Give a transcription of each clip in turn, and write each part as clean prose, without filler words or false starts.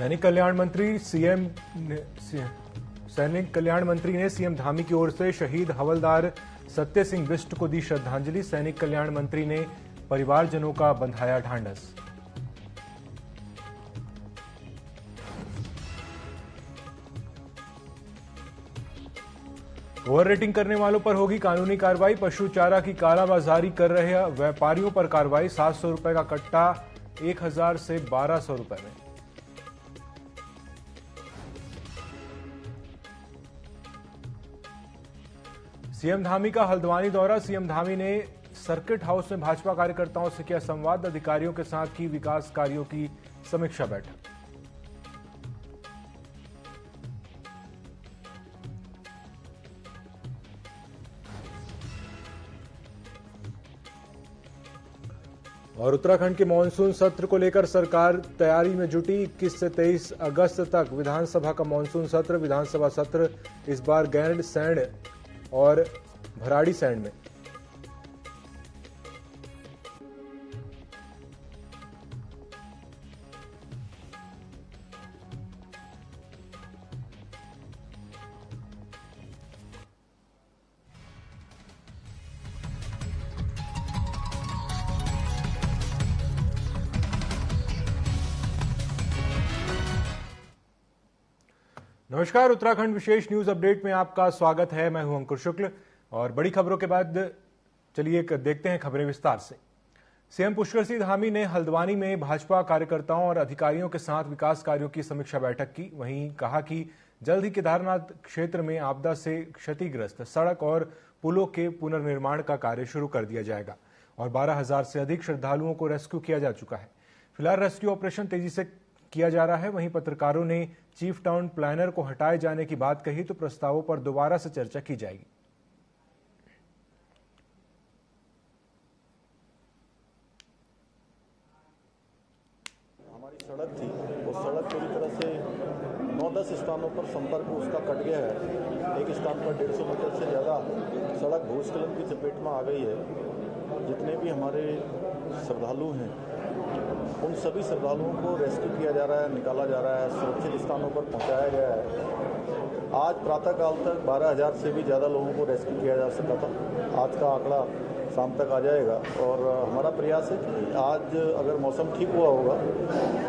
सैनिक कल्याण मंत्री ने सीएम धामी की ओर से शहीद हवलदार सत्य सिंह बिष्ट को दी श्रद्धांजलि। सैनिक कल्याण मंत्री ने परिवारजनों का बंधाया ढांढस। ओवर रेटिंग करने वालों पर होगी कानूनी कार्रवाई। पशु चारा की कालाबाजारी कर रहे व्यापारियों पर कार्रवाई। 700 रुपए का कट्टा 1000 से 1200 रुपए में। सीएम धामी का हल्द्वानी दौरा। सीएम धामी ने सर्किट हाउस में भाजपा कार्यकर्ताओं से किया संवाद। अधिकारियों के साथ की विकास कार्यों की समीक्षा बैठक। और उत्तराखंड के मानसून सत्र को लेकर सरकार तैयारी में जुटी। 21 से 23 अगस्त तक विधानसभा का मानसून सत्र। विधानसभा सत्र इस बार गैरसैंण और भराड़ीसैंण में। नमस्कार, उत्तराखंड विशेष न्यूज अपडेट में आपका स्वागत है। मैं हूं अंकुर शुक्ल और बड़ी खबरों के बाद चलिए देखते हैं खबरें विस्तार से। सीएम पुष्कर सिंह धामी ने हल्द्वानी में भाजपा कार्यकर्ताओं और अधिकारियों के साथ विकास कार्यों की समीक्षा बैठक की। वहीं कहा कि जल्द ही केदारनाथ क्षेत्र में आपदा से क्षतिग्रस्त सड़क और पुलों के पुनर्निर्माण का कार्य शुरू कर दिया जाएगा और 12,000 से अधिक श्रद्धालुओं को रेस्क्यू किया जा चुका है। फिलहाल रेस्क्यू ऑपरेशन तेजी से किया जा रहा है। वहीं पत्रकारों ने चीफ टाउन प्लानर को हटाए जाने की बात कही तो प्रस्तावों पर दोबारा से चर्चा की जाएगी। हमारी सड़क थी, वो सड़क पूरी तरह से 9-10 स्थानों पर संपर्क उसका कट गया है। एक स्थान पर 150 मीटर से ज़्यादा सड़क भूस्खलन की चपेट में आ गई है। जितने भी हमारे श्रद्धालु हैं उन सभी श्रद्धालुओं को रेस्क्यू किया जा रहा है, निकाला जा रहा है, सुरक्षित स्थानों पर पहुंचाया गया है। आज प्रातःकाल तक 12,000 से भी ज़्यादा लोगों को रेस्क्यू किया जा सका था। आज का आंकड़ा शाम तक आ जाएगा और हमारा प्रयास है कि आज अगर मौसम ठीक हुआ होगा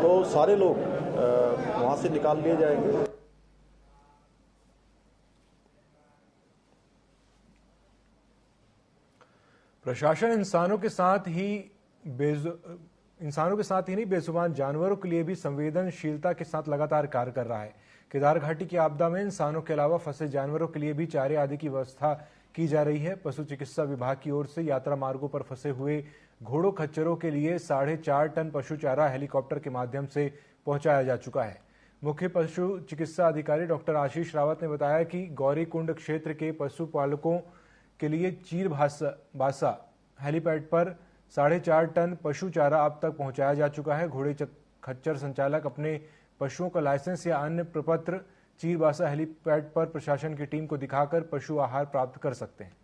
तो सारे लोग वहाँ से निकाल लिए जाएंगे। प्रशासन इंसानों के साथ ही नहीं बेजुबान जानवरों के लिए भी संवेदनशीलता के साथ लगातार कार्य कर रहा है। केदार घाटी की आपदा में इंसानों के अलावा फंसे जानवरों के लिए भी चारे आदि की व्यवस्था की जा रही है। पशु चिकित्सा विभाग की ओर से यात्रा मार्गों पर फंसे हुए घोड़ों खच्चरों के लिए 4.5 टन पशु चारा हेलीकॉप्टर के माध्यम से पहुंचाया जा चुका है। मुख्य पशु चिकित्सा अधिकारी डॉक्टर आशीष रावत ने बताया कि गौरीकुंड क्षेत्र के पशुपालकों के लिए चीरबासा हेलीपैड पर 4.5 टन पशु चारा अब तक पहुंचाया जा चुका है। घोड़े खच्चर संचालक अपने पशुओं का लाइसेंस या अन्य प्रपत्र चीरबासा हेलीपैड पर प्रशासन की टीम को दिखाकर पशु आहार प्राप्त कर सकते हैं।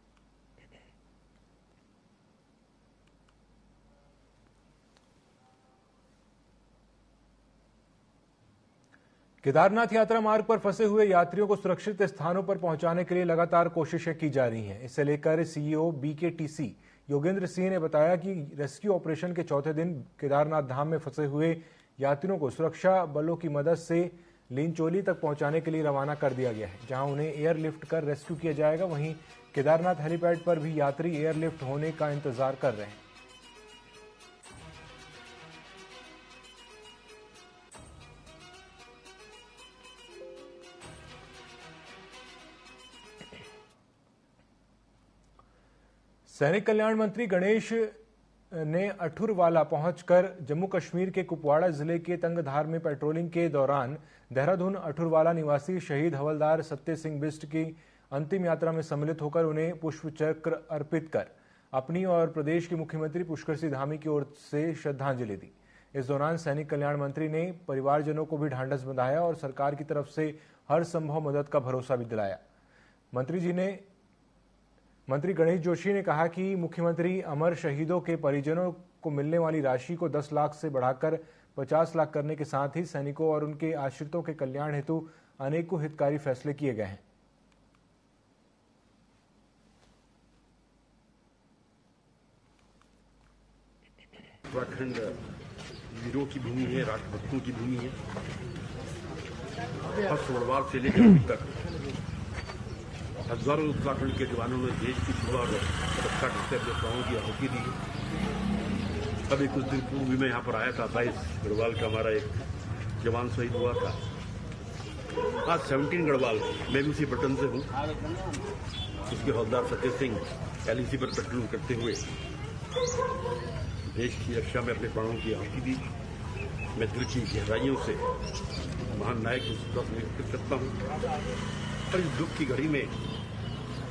केदारनाथ यात्रा मार्ग पर फंसे हुए यात्रियों को सुरक्षित स्थानों पर पहुंचाने के लिए लगातार कोशिशें की जा रही हैं। इसे लेकर सीईओ बीकेटीसी योगेंद्र सिंह ने बताया कि रेस्क्यू ऑपरेशन के चौथे दिन केदारनाथ धाम में फंसे हुए यात्रियों को सुरक्षा बलों की मदद से लिंचोली तक पहुंचाने के लिए रवाना कर दिया गया है, जहां उन्हें एयरलिफ्ट कर रेस्क्यू किया जाएगा। वहीं केदारनाथ हेलीपैड पर भी यात्री एयरलिफ्ट होने का इंतजार कर रहे हैं। सैनिक कल्याण मंत्री गणेश ने अठुरवाला पहुंचकर जम्मू कश्मीर के कुपवाड़ा जिले के तंगधार में पेट्रोलिंग के दौरान देहरादून अठुरवाला निवासी शहीद हवलदार सत्य सिंह बिष्ट की अंतिम यात्रा में सम्मिलित होकर उन्हें पुष्पचक्र अर्पित कर अपनी और प्रदेश के मुख्यमंत्री पुष्कर सिंह धामी की ओर से श्रद्धांजलि दी। इस दौरान सैनिक कल्याण मंत्री ने परिवारजनों को भी ढांढस बंधाया और सरकार की तरफ से हर संभव मदद का भरोसा भी दिलाया। मंत्री गणेश जोशी ने कहा कि मुख्यमंत्री अमर शहीदों के परिजनों को मिलने वाली राशि को 10 लाख से बढ़ाकर 50 लाख करने के साथ ही सैनिकों और उनके आश्रितों के कल्याण हेतु अनेकों हितकारी फैसले किए गए हैं। उत्तराखंड वीरों की भूमि है, राष्ट्रभक्तों की भूमि है। फर्स्ट वर्ल्ड वॉर से लेकर अभी तक हजारों उत्तराखंड के जवानों ने देश की सेवा और रक्षा करते अपने प्राणों की आहुति दी है। अभी कुछ दिन पूर्व मैं यहाँ पर आया था, 22 गढ़वाल का हमारा एक जवान शहीद हुआ था। आज 17 गढ़वाल, मैं भी उसी बटन से हूँ। उसके हौलदार सत्य सिंह LEC पर पेट्रोल करते हुए देश की रक्षा में अपने प्राणों की आहुति दी। मैं दिल की गहराइयों से महान नायक को श्रद्धांजलि अर्पित करता हूँ। और इस दुख की घड़ी में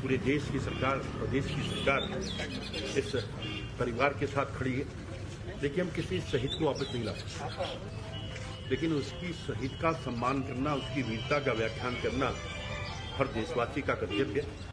पूरे देश की सरकार, प्रदेश की सरकार इस परिवार के साथ खड़ी है। देखिए, हम किसी शहीद को वापस नहीं ला सकते, लेकिन उसकी शहीद का सम्मान करना, उसकी वीरता का व्याख्यान करना हर देशवासी का कर्तव्य है।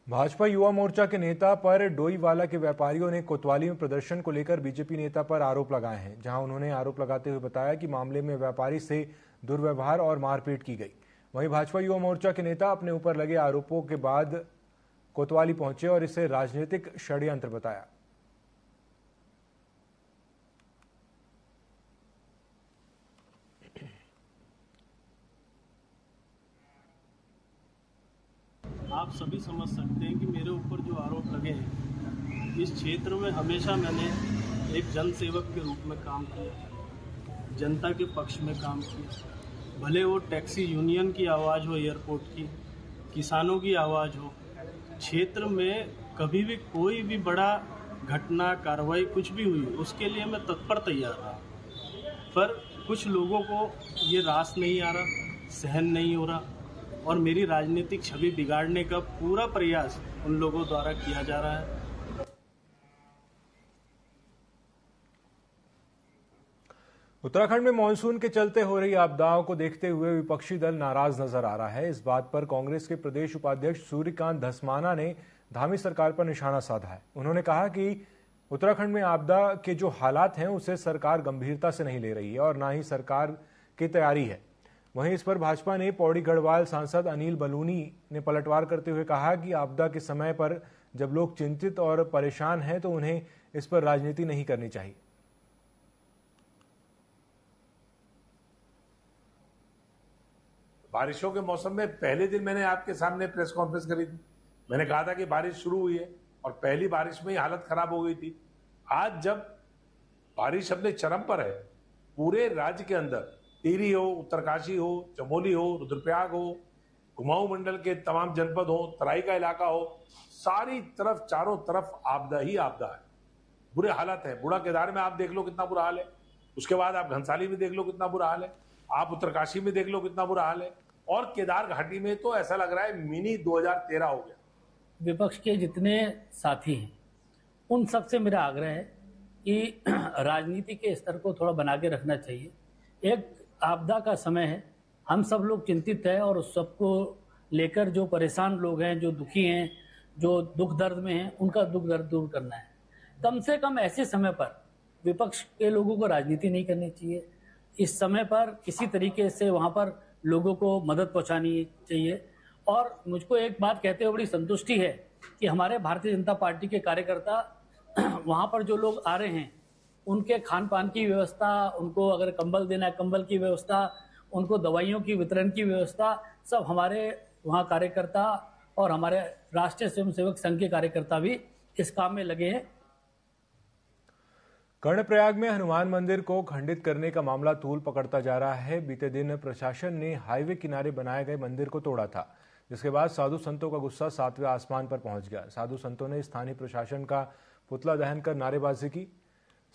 भाजपा युवा मोर्चा के नेता पर डोईवाला के व्यापारियों ने कोतवाली में प्रदर्शन को लेकर बीजेपी नेता पर आरोप लगाए हैं, जहां उन्होंने आरोप लगाते हुए बताया कि मामले में व्यापारी से दुर्व्यवहार और मारपीट की गई। वहीं भाजपा युवा मोर्चा के नेता अपने ऊपर लगे आरोपों के बाद कोतवाली पहुंचे और इसे राजनीतिक षड्यंत्र बताया। आप सभी समझ सकते हैं कि मेरे ऊपर जो आरोप लगे हैं, इस क्षेत्र में हमेशा मैंने एक जनसेवक के रूप में काम किया, जनता के पक्ष में काम किया। भले वो टैक्सी यूनियन की आवाज़ हो, एयरपोर्ट की, किसानों की आवाज़ हो, क्षेत्र में कभी भी कोई भी बड़ा घटना, कार्रवाई कुछ भी हुई, उसके लिए मैं तत्पर तैयार रहा। पर कुछ लोगों को ये रास नहीं आ रहा, सहन नहीं हो रहा, और मेरी राजनीतिक छवि बिगाड़ने का पूरा प्रयास उन लोगों द्वारा किया जा रहा है। उत्तराखंड में मानसून के चलते हो रही आपदाओं को देखते हुए विपक्षी दल नाराज नजर आ रहा है। इस बात पर कांग्रेस के प्रदेश उपाध्यक्ष सूर्यकांत धस्माना ने धामी सरकार पर निशाना साधा है। उन्होंने कहा कि उत्तराखंड में आपदा के जो हालात हैं उसे सरकार गंभीरता से नहीं ले रही है और न ही सरकार की तैयारी है। वहीं इस पर भाजपा ने पौड़ी गढ़वाल सांसद अनिल बलूनी ने पलटवार करते हुए कहा कि आपदा के समय पर जब लोग चिंतित और परेशान हैं तो उन्हें इस पर राजनीति नहीं करनी चाहिए। बारिशों के मौसम में पहले दिन मैंने आपके सामने प्रेस कॉन्फ्रेंस करी थी। मैंने कहा था कि बारिश शुरू हुई है और पहली बारिश में ही हालत खराब हो गई थी। आज जब बारिश अपने चरम पर है, पूरे राज्य के अंदर टिहरी हो, उत्तरकाशी हो, चमोली हो, रुद्रप्रयाग हो, कुमाऊं मंडल के तमाम जनपद हो, तराई का इलाका हो, सारी तरफ चारों तरफ आपदा ही आपदा है। बुरे हालात है। बूढ़ा केदार में आप देख लो कितना बुरा हाल है, उसके बाद आप घनसाली में देख लो कितना बुरा हाल है, आप उत्तरकाशी में देख लो कितना बुरा हाल है, और केदार घाटी में तो ऐसा लग रहा है मिनी 2013 हो गया। विपक्ष के जितने साथी हैं उन सब से मेरा आग्रह है कि राजनीति के स्तर को थोड़ा बना के रखना चाहिए। एक आपदा का समय है, हम सब लोग चिंतित हैं और उस सबको लेकर जो परेशान लोग हैं, जो दुखी हैं, जो दुख दर्द में हैं, उनका दुख दर्द दूर करना है। कम से कम ऐसे समय पर विपक्ष के लोगों को राजनीति नहीं करनी चाहिए। इस समय पर किसी तरीके से वहां पर लोगों को मदद पहुंचानी चाहिए। और मुझको एक बात कहते हुए बड़ी संतुष्टि है कि हमारे भारतीय जनता पार्टी के कार्यकर्ता वहां पर जो लोग आ रहे हैं उनके खान पान की व्यवस्था, उनको अगर कंबल देना है कंबल की व्यवस्था, उनको दवाइयों की वितरण की व्यवस्था, सब हमारे वहाँ कार्यकर्ता और हमारे राष्ट्रीय स्वयंसेवक संघ के कार्यकर्ता भी इस काम में लगे हैं। कर्णप्रयाग में हनुमान मंदिर को खंडित करने का मामला तूल पकड़ता जा रहा है। बीते दिन प्रशासन ने हाईवे किनारे बनाए गए मंदिर को तोड़ा था, जिसके बाद साधु संतों का गुस्सा 7वें आसमान पर पहुंच गया। साधु संतों ने स्थानीय प्रशासन का पुतला दहन कर नारेबाजी की।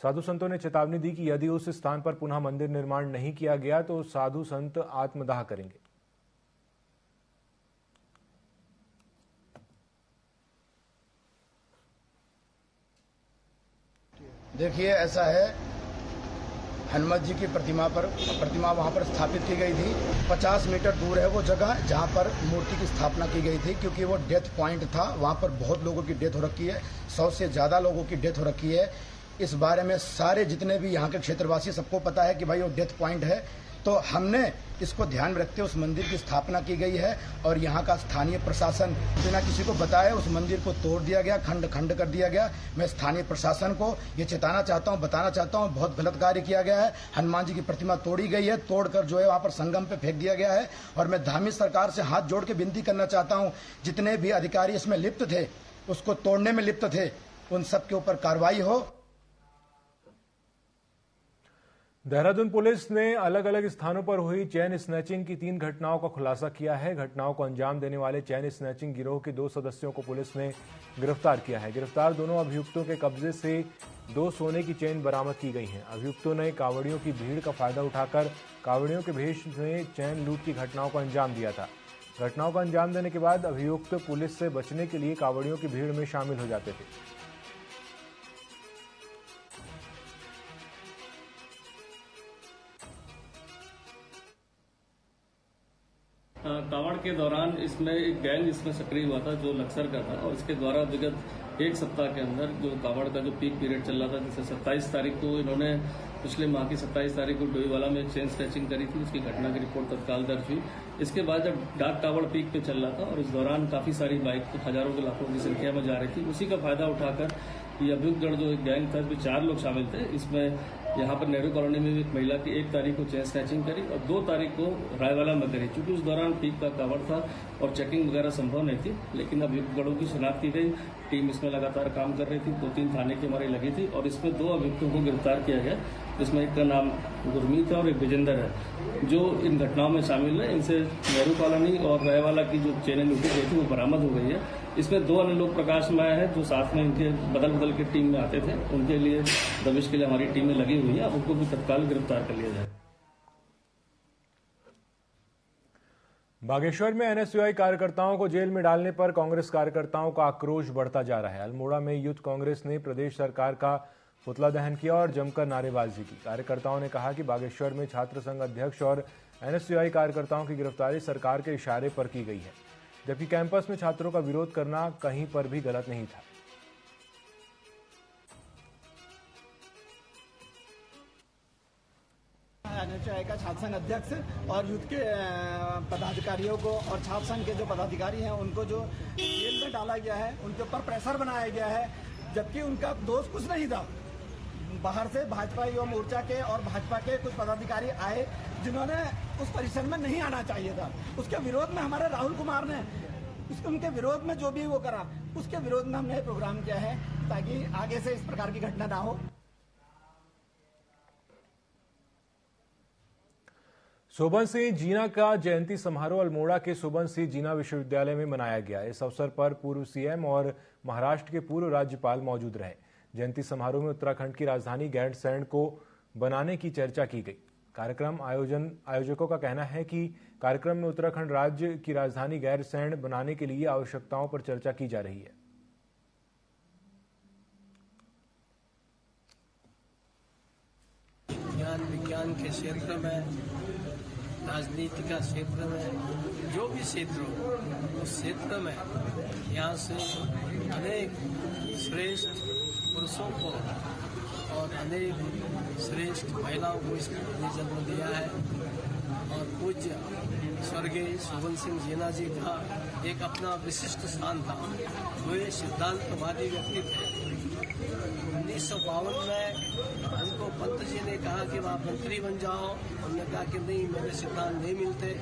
साधु संतों ने चेतावनी दी कि यदि उस स्थान पर पुनः मंदिर निर्माण नहीं किया गया तो साधु संत आत्मदाह करेंगे। देखिए, ऐसा है, हनुमान जी की प्रतिमा वहाँ पर स्थापित की गई थी। 50 मीटर दूर है वो जगह जहाँ पर मूर्ति की स्थापना की गई थी, क्योंकि वो डेथ पॉइंट था। वहाँ पर बहुत लोगों की डेथ हो रखी है, 100 से ज़्यादा लोगों की डेथ हो रखी है। इस बारे में सारे जितने भी यहाँ के क्षेत्रवासी सबको पता है कि भाई वो डेथ पॉइंट है। तो हमने इसको ध्यान में रखते उस मंदिर की स्थापना की गई है और यहाँ का स्थानीय प्रशासन बिना किसी को बताए उस मंदिर को तोड़ दिया गया, खंड खंड कर दिया गया। मैं स्थानीय प्रशासन को ये चेताना चाहता हूँ, बताना चाहता हूँ, बहुत गलत कार्य किया गया है। हनुमान जी की प्रतिमा तोड़ी गई है, तोड़कर जो है वहाँ पर संगम पे फेंक दिया गया है। और मैं धार्मिक सरकार से हाथ जोड़ के विनती करना चाहता हूँ, जितने भी अधिकारी इसमें लिप्त थे, उसको तोड़ने में लिप्त थे, उन सब के ऊपर कार्रवाई हो। देहरादून पुलिस ने अलग अलग स्थानों पर हुई चेन स्नैचिंग की 3 घटनाओं का खुलासा किया है। घटनाओं को अंजाम देने वाले चेन स्नैचिंग गिरोह के 2 सदस्यों को पुलिस ने गिरफ्तार किया है। गिरफ्तार दोनों अभियुक्तों के कब्जे से 2 सोने की चेन बरामद की गई हैं। अभियुक्तों ने कांवड़ियों की भीड़ का फायदा उठाकर कांवड़ियों के भेष में चैन लूट की घटनाओं को अंजाम दिया था। घटनाओं का अंजाम देने के बाद अभियुक्त पुलिस से बचने के लिए कांवड़ियों की भीड़ में शामिल हो जाते थे। कांवड़ के दौरान इसमें एक गैंग इसमें सक्रिय हुआ था जो लक्सर का था, और इसके द्वारा विगत 1 सप्ताह के अंदर जो कांवड़ का जो पीक पीरियड चल रहा था, जैसे 27 तारीख को इन्होंने पिछले माह की 27 तारीख को डोईवाला में चेन स्नैचिंग करी थी। उसकी घटना की रिपोर्ट तत्काल दर्ज हुई। इसके बाद जब डाक कांवड़ पीक पे चल रहा था और इस दौरान काफी सारी बाइक हजारों के लाखों की संख्या में जा रही थी, उसी का फायदा उठाकर ये अभियुक्तगण जो एक गैंग था, इसमें 4 लोग शामिल थे। इसमें यहाँ पर नेहरू कॉलोनी में भी एक महिला की 1 तारीख को चेन स्नैचिंग करी और 2 तारीख को रायवाला में करी। चूंकि उस दौरान पीक का कांवड़ था और चेकिंग वगैरह संभव नहीं थी, लेकिन अभियुक्तगणों की शिनाख्त की गई। टीम इसमें लगातार काम कर रही थी। 2-3 थाने की हमारी लगी थी और इसमें 2 अभियुक्तों को गिरफ्तार किया गया, जिसमें एक का नाम गुरमीत है और एक विजेंद्र है, जो इन घटनाओं में शामिल है। इनसे नेहरू कॉलोनी और रायवाला की जो चेनें लूटी गई थी वो बरामद हो गई है। इसमें 2 अन्य लोग प्रकाश में आए हैं जो साथ में इनके बदल बदल के टीम में आते थे। उनके लिए दबिश के लिए हमारी टीमें लगी हुई है। उनको भी तत्काल गिरफ्तार कर लिया जाए। बागेश्वर में एनएसयूआई कार्यकर्ताओं को जेल में डालने पर कांग्रेस कार्यकर्ताओं का आक्रोश बढ़ता जा रहा है। अल्मोड़ा में यूथ कांग्रेस ने प्रदेश सरकार का पुतला दहन किया और जमकर नारेबाजी की। कार्यकर्ताओं ने कहा कि बागेश्वर में छात्र संघ अध्यक्ष और एनएसयूआई कार्यकर्ताओं की गिरफ्तारी सरकार के इशारे पर की गई है, जबकि कैंपस में छात्रों का विरोध करना कहीं पर भी गलत नहीं था। एनएसयूआई का छात्र संघ अध्यक्ष और यूथ के पदाधिकारियों को और छात्र संघ के जो पदाधिकारी हैं उनको जो जेल में डाला गया है, उनके ऊपर प्रेशर बनाया गया है, जबकि उनका दोष कुछ नहीं था। बाहर से भाजपा युवा मोर्चा के और भाजपा के कुछ पदाधिकारी आए जिन्होंने उस परिसर में नहीं आना चाहिए था। उसके विरोध में हमारे राहुल कुमार ने उनके विरोध में जो भी वो करा, उसके विरोध में हमने प्रोग्राम किया है ताकि आगे से इस प्रकार की घटना ना हो। सोबन सिंह जीना का जयंती समारोह अल्मोड़ा के सोबन सिंह जीना विश्वविद्यालय में मनाया गया। इस अवसर पर पूर्व सीएम और महाराष्ट्र के पूर्व राज्यपाल मौजूद रहे। जयंती समारोह में उत्तराखंड की राजधानी गैरसैंण को बनाने की चर्चा की गई। कार्यक्रम आयोजकों का कहना है कि कार्यक्रम में उत्तराखंड राज्य की राजधानी गैरसैंण बनाने के लिए आवश्यकताओं पर चर्चा की जा रही है। ज्ञान विज्ञान के क्षेत्र में, राजनीति का क्षेत्र में, जो भी क्षेत्र हो उस क्षेत्र में यहाँ से अनेक श्रेष्ठ पुरुषों को और अनेक श्रेष्ठ महिलाओं को इस ने जन्म दिया है। और पूज्य स्वर्गीय सोबन सिंह जीना जी का एक अपना विशिष्ट स्थान था। वो ये सिद्धांतवादी व्यक्ति थे। 1952 में उनको पंत जी ने कहा कि आप मंत्री बन जाओ। उन्होंने कहा कि नहीं, मेरे सिद्धांत नहीं मिलते,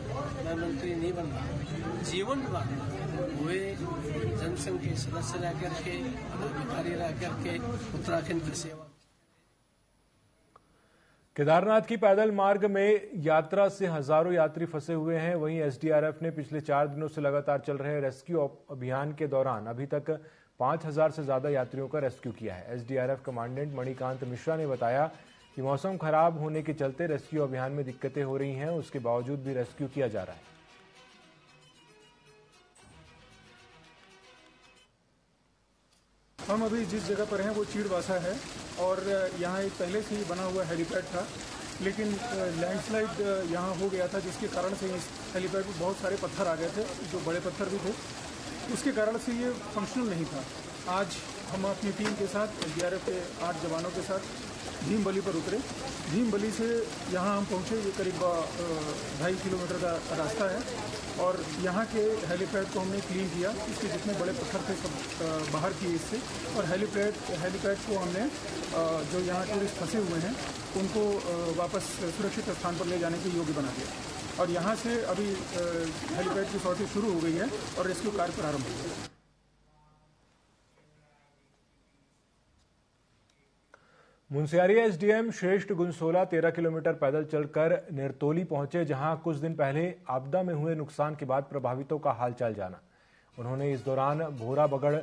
मैं मंत्री नहीं बन रहा। जीवन भर वे जनसंघ के सदस्य रह करके, पदाधिकारी रह करके उत्तराखंड की सेवा। केदारनाथ की पैदल मार्ग में यात्रा से हजारों यात्री फंसे हुए हैं। वहीं एसडीआरएफ ने पिछले 4 दिनों से लगातार चल रहे रेस्क्यू अभियान के दौरान अभी तक 5000 से ज्यादा यात्रियों का रेस्क्यू किया है। एसडीआरएफ कमांडेंट मणिकांत मिश्रा ने बताया कि मौसम खराब होने के चलते रेस्क्यू अभियान में दिक्कतें हो रही हैं, उसके बावजूद भी रेस्क्यू किया जा रहा है। हम अभी जिस जगह पर हैं वो चीड़वासा है और यहाँ एक पहले से ही बना हुआ हेलीपैड था। लेकिन लैंडस्लाइड यहाँ हो गया था, जिसके कारण से इस हेलीपैड पर बहुत सारे पत्थर आ गए थे, जो बड़े पत्थर भी थे, उसके कारण से ये फंक्शनल नहीं था। आज हम अपनी टीम के साथ SDRF के 8 जवानों के साथ भीमबली पर उतरे। भीमबली से यहाँ हम पहुँचे, ये करीब 2.5 किलोमीटर का रास्ता है, और यहाँ के हेलीपैड को हमने क्लीन किया। इसके जितने बड़े पत्थर थे सब बाहर किए इससे, और हेलीपैड को हमने जो यहाँ टूरिस्ट फंसे हुए हैं उनको वापस सुरक्षित स्थान पर ले जाने के योग्य बना दिया। और यहाँ से अभी हेलीपैड की सॉर्टिंग शुरू हो गई है और रेस्क्यू कार्य प्रारंभ हो गया है। मुनस्यारी SDM श्रेष्ठ गुनसोला 13 किलोमीटर पैदल चलकर निरतोली पहुंचे, जहां कुछ दिन पहले आपदा में हुए नुकसान के बाद प्रभावितों का हालचाल जाना। उन्होंने इस दौरान भोरा बगड़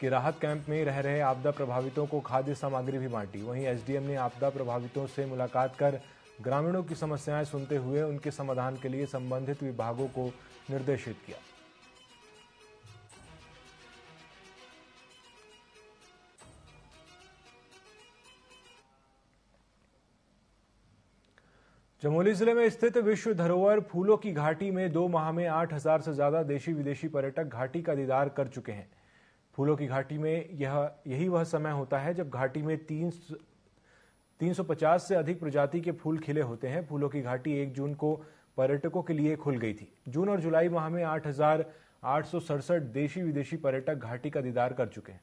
के राहत कैंप में रह रहे आपदा प्रभावितों को खाद्य सामग्री भी बांटी। वहीं SDM ने आपदा प्रभावितों से मुलाकात कर ग्रामीणों की समस्याएं सुनते हुए उनके समाधान के लिए संबंधित विभागों को निर्देशित किया। चमोली जिले में स्थित विश्व धरोहर फूलों की घाटी में 2 माह में 8,000 से ज्यादा देशी विदेशी पर्यटक घाटी का दीदार कर चुके हैं। फूलों की घाटी में यही वह समय होता है जब घाटी में 350 से अधिक प्रजाति के फूल खिले होते हैं। फूलों की घाटी 1 जून को पर्यटकों के लिए खुल गई थी। जून और जुलाई माह में 8,867 देशी विदेशी पर्यटक घाटी का दीदार कर चुके हैं।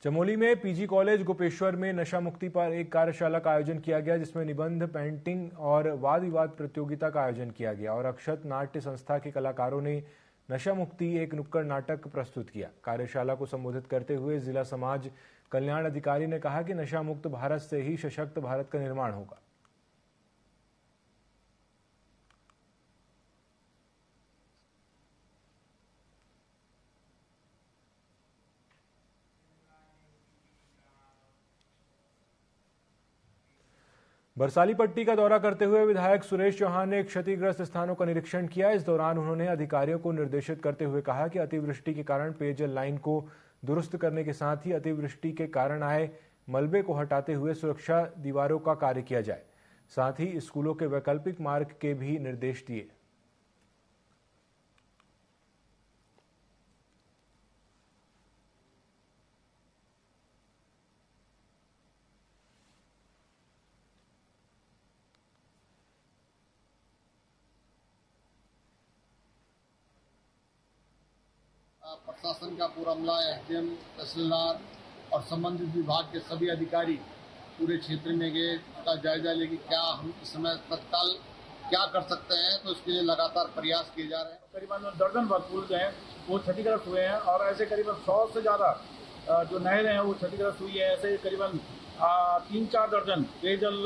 चमोली में PG कॉलेज गोपेश्वर में नशा मुक्ति पर एक कार्यशाला का आयोजन किया गया, जिसमें निबंध, पेंटिंग और वाद विवाद प्रतियोगिता का आयोजन किया गया और अक्षत नाट्य संस्था के कलाकारों ने नशा मुक्ति एक नुक्कड़ नाटक प्रस्तुत किया। कार्यशाला को संबोधित करते हुए जिला समाज कल्याण अधिकारी ने कहा कि नशा मुक्त भारत से ही सशक्त भारत का निर्माण होगा। बरसाली पट्टी का दौरा करते हुए विधायक सुरेश चौहान ने क्षतिग्रस्त स्थानों का निरीक्षण किया। इस दौरान उन्होंने अधिकारियों को निर्देशित करते हुए कहा कि अतिवृष्टि के कारण पेयजल लाइन को दुरुस्त करने के साथ ही अतिवृष्टि के कारण आए मलबे को हटाते हुए सुरक्षा दीवारों का कार्य किया जाए। साथ ही स्कूलों के वैकल्पिक मार्ग के भी निर्देश दिए। प्रशासन का पूरा अमला, SDM, तहसीलदार और संबंधित विभाग के सभी अधिकारी पूरे क्षेत्र में गए, उसका जायजा लेके क्या हम इस समय तत्काल क्या कर सकते हैं, तो इसके लिए लगातार प्रयास किए जा रहे हैं। करीबन दर्जन भर पुल जो हैं वो क्षतिग्रस्त हुए हैं और ऐसे करीबन 100 से ज़्यादा जो नहरें हैं वो क्षतिग्रस्त हुई है। ऐसे करीबन 3-4 दर्जन पेयजल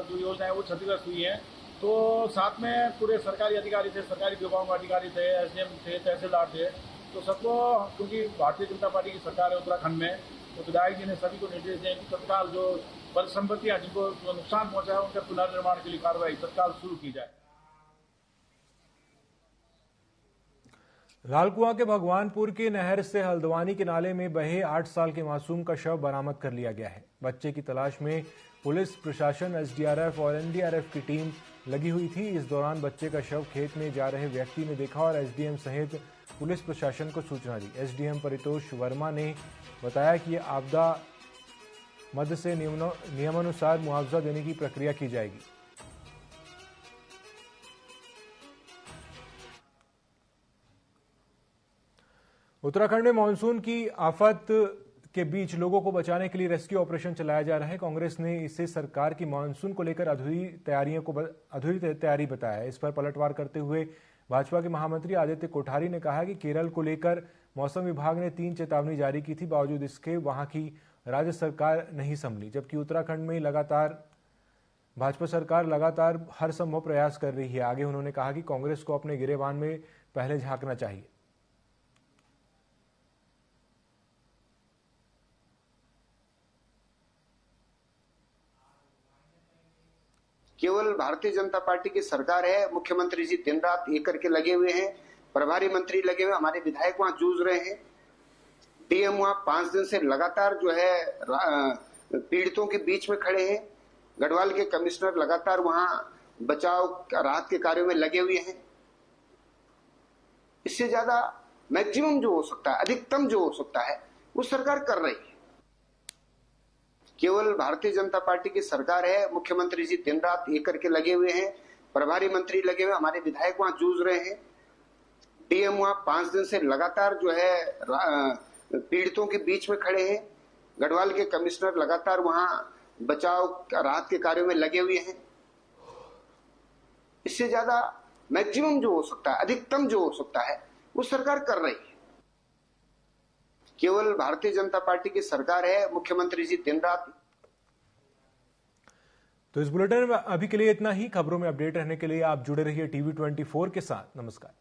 जो योजना है वो क्षतिग्रस्त हुई है। तो साथ में पूरे सरकारी अधिकारी थे, सरकारी विभागों के अधिकारी थे, SDM थे, तहसीलदार थे। तो सबको, क्योंकि भारतीय जनता पार्टी की सरकार है उत्तराखंड में, तो विधायक जी ने सभी को निर्देश दिए कि तत्काल जो परिसंपत्तियां जिनको नुकसान पहुंचा है उनके पुनर्निर्माण के लिए कार्रवाई तत्काल शुरू की जाए। लालकुआं के भगवानपुर की नहर से हल्द्वानी के नाले में बहे 8 साल के मासूम का शव बरामद कर लिया गया है। बच्चे की तलाश में पुलिस प्रशासन, SDRF और NDRF की टीम लगी हुई थी। इस दौरान बच्चे का शव खेत में जा रहे व्यक्ति ने देखा और SDM सहित पुलिस प्रशासन को सूचना दी। SDM परितोष वर्मा ने बताया कि आपदा मद से नियमानुसार मुआवजा देने की प्रक्रिया की जाएगी। उत्तराखंड में मानसून की आफत के बीच लोगों को बचाने के लिए रेस्क्यू ऑपरेशन चलाया जा रहा है। कांग्रेस ने इसे सरकार की मानसून को लेकर अधूरी तैयारी बताया है। इस पर पलटवार करते हुए भाजपा के महामंत्री आदित्य कोठारी ने कहा कि केरल को लेकर मौसम विभाग ने 3 चेतावनी जारी की थी, बावजूद इसके वहां की राज्य सरकार नहीं संभली, जबकि उत्तराखंड में भाजपा सरकार लगातार हर संभव प्रयास कर रही है। आगे उन्होंने कहा कि कांग्रेस को अपने गिरेबान में पहले झांकना चाहिए। केवल भारतीय जनता पार्टी की सरकार है, मुख्यमंत्री जी दिन रात एक करके लगे हुए हैं, प्रभारी मंत्री लगे हुए, हमारे विधायक वहां जूझ रहे हैं, डीएम वहां 5 दिन से लगातार जो है पीड़ितों के बीच में खड़े हैं, गढ़वाल के कमिश्नर लगातार वहां बचाव राहत के कार्यों में लगे हुए हैं। इससे ज्यादा मैक्सिमम जो हो सकता है, अधिकतम जो हो सकता है, वो सरकार कर रही है। केवल भारतीय जनता पार्टी की सरकार है, मुख्यमंत्री जी दिन रात एक करके लगे हुए हैं, प्रभारी मंत्री लगे हुए, हमारे विधायक वहां जूझ रहे हैं, डीएम वहां 5 दिन से लगातार जो है पीड़ितों के बीच में खड़े हैं, गढ़वाल के कमिश्नर लगातार वहां बचाव राहत के कार्यों में लगे हुए हैं। इससे ज्यादा मैक्सिमम जो हो सकता है, अधिकतम जो हो सकता है, वो सरकार कर रही है। केवल भारतीय जनता पार्टी की सरकार है, मुख्यमंत्री जी दिन रात। तो इस बुलेटिन में अभी के लिए इतना ही। खबरों में अपडेट रहने के लिए आप जुड़े रहिए TV24 के साथ। नमस्कार।